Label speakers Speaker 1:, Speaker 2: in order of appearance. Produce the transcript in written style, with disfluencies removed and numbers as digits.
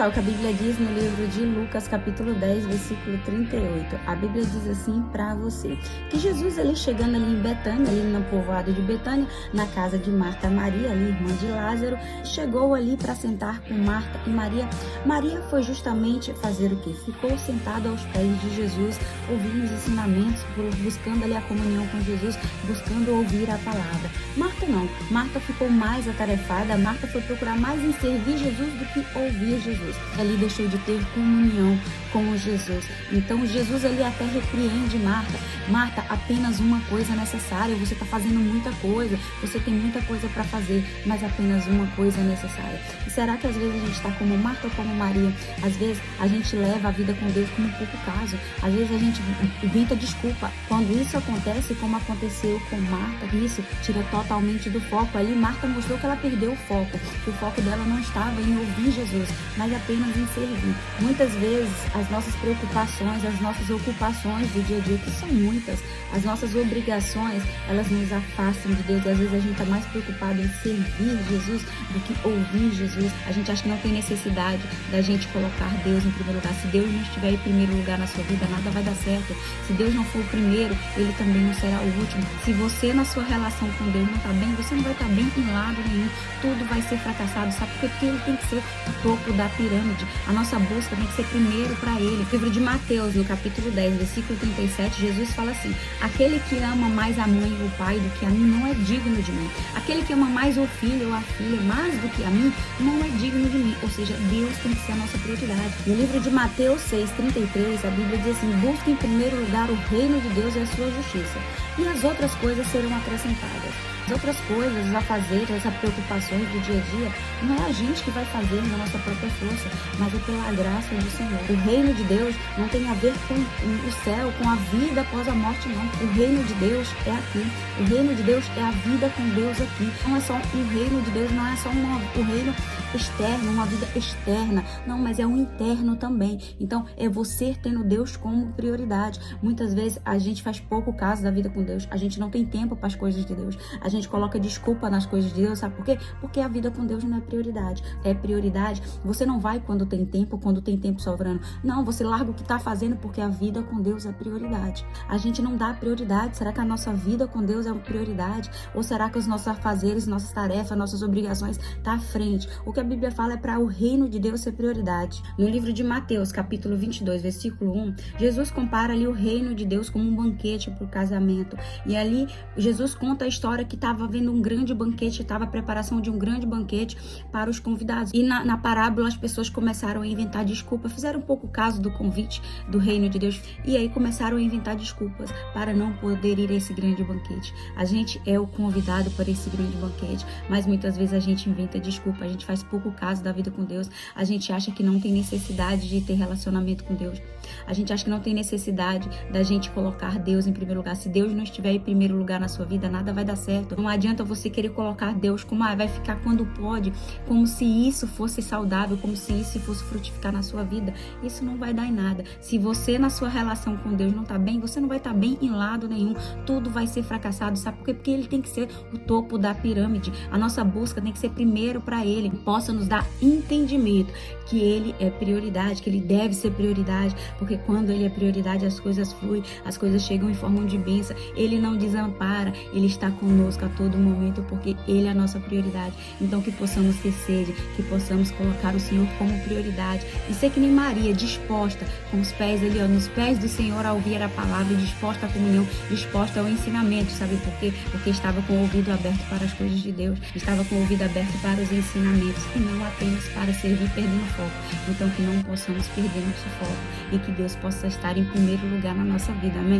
Speaker 1: Tá, o que a Bíblia diz no livro de Lucas, capítulo 10, versículo 38. A Bíblia diz assim para você, que Jesus, ele chegando ali em Betânia, ali no povoado de Betânia, na casa de Marta e Maria, ali, irmã de Lázaro, chegou ali para sentar com Marta e Maria. Maria foi justamente fazer o quê? Ficou sentada aos pés de Jesus, ouvindo os ensinamentos, buscando ali a comunhão com Jesus, buscando ouvir a palavra. Marta não. Marta ficou mais atarefada. Marta foi procurar mais em servir Jesus do que ouvir Jesus. Ali deixou de ter comunhão com Jesus. Então Jesus ali até repreende Marta. Marta, apenas uma coisa necessária. Você está fazendo muita coisa. Você tem muita coisa para fazer, mas apenas uma coisa necessária. E será que às vezes a gente está como Marta ou como Maria? Às vezes a gente leva a vida com Deus como um pouco caso. Às vezes a gente inventa desculpa. Quando isso acontece, como aconteceu com Marta, isso tira totalmente do foco. Ali Marta mostrou que ela perdeu o foco. Que o foco dela não estava em ouvir Jesus, mas apenas em servir. Muitas vezes as nossas preocupações, as nossas ocupações do dia a dia, que são muitas, as nossas obrigações, elas nos afastam de Deus. E às vezes a gente está mais preocupado em servir Jesus do que ouvir Jesus. A gente acha que não tem necessidade da gente colocar Deus em primeiro lugar. Se Deus não estiver em primeiro lugar na sua vida, nada vai dar certo. Se Deus não for o primeiro, Ele também não será o último. Se você na sua relação com Deus não está bem, você não vai estar bem em lado nenhum. Tudo vai ser fracassado. Sabe por quê? Porque Ele tem que ser o topo da pirâmide. A nossa busca tem que ser primeiro para Ele. No livro de Mateus, no capítulo 10, versículo 37, Jesus fala assim: aquele que ama mais a mãe ou o pai do que a mim não é digno de mim. Aquele que ama mais o filho ou a filha mais do que a mim não é digno de mim. Ou seja, Deus tem que ser a nossa prioridade. No livro de Mateus 6,33, a Bíblia diz assim: busque em primeiro lugar o reino de Deus e a sua justiça, e as outras coisas serão acrescentadas. As outras coisas, os afazeres, as preocupações do dia a dia, não é a gente que vai fazer na nossa própria força, mas é pela graça do Senhor. O reino de Deus não tem a ver com o céu, com a vida após a morte, não. O reino de Deus é aqui. O reino de Deus é a vida com Deus aqui. Não é só o reino de Deus, não é só o reino externo, uma vida externa, não, mas é um interno também. Então, é você tendo Deus como prioridade. Muitas vezes a gente faz pouco caso da vida com Deus, a gente não tem tempo para as coisas de Deus, a gente coloca desculpa nas coisas de Deus, sabe por quê? Porque a vida com Deus não é prioridade. É prioridade. Você não vai quando tem tempo sobrando. Não, você larga o que está fazendo porque a vida com Deus é prioridade. A gente não dá prioridade. Será que a nossa vida com Deus é uma prioridade? Ou será que os nossos afazeres, nossas tarefas, nossas obrigações estão à frente? O que a Bíblia fala é para o reino de Deus ser prioridade. No livro de Mateus, capítulo 22, versículo 1, Jesus compara ali o reino de Deus como um banquete para o casamento. E ali Jesus conta a história que estava havendo um grande banquete, estava a preparação de um grande banquete para os convidados. E na parábola as pessoas começaram a inventar desculpas, fizeram um pouco caso do convite do reino de Deus e aí começaram a inventar desculpas para não poder ir a esse grande banquete. A gente é o convidado para esse grande banquete, mas muitas vezes a gente inventa desculpa, a gente faz pouco caso da vida com Deus, a gente acha que não tem necessidade de ter relacionamento com Deus, a gente acha que não tem necessidade da gente colocar Deus em primeiro lugar. Se Deus não estiver em primeiro lugar na sua vida, nada vai dar certo. Não adianta você querer colocar Deus como vai ficar quando pode, como se isso fosse saudável, como se isso fosse frutificar na sua vida. Isso não vai dar em nada. Se você na sua relação com Deus não está bem, você não vai estar bem em lado nenhum. Tudo vai ser fracassado. Sabe por quê? Porque Ele tem que ser o topo da pirâmide. A nossa busca tem que ser primeiro para Ele. Possa nos dar entendimento que Ele é prioridade, que Ele deve ser prioridade, porque quando Ele é prioridade, as coisas fluem, as coisas chegam em forma de bênção. Ele não desampara, Ele está conosco a todo momento, porque Ele é a nossa prioridade. Então que possamos ter sede, que possamos colocar o Senhor como prioridade e ser que nem Maria, disposta, com os pés ali, nos pés do Senhor a ouvir a palavra, disposta à comunhão, disposta ao ensinamento. Sabe por quê? Porque estava com o ouvido aberto para as coisas de Deus, estava com o ouvido aberto para os ensinamentos e não apenas para servir perdendo foco. Então que não possamos perder nosso foco e que Deus possa estar em primeiro lugar na nossa vida. Amém?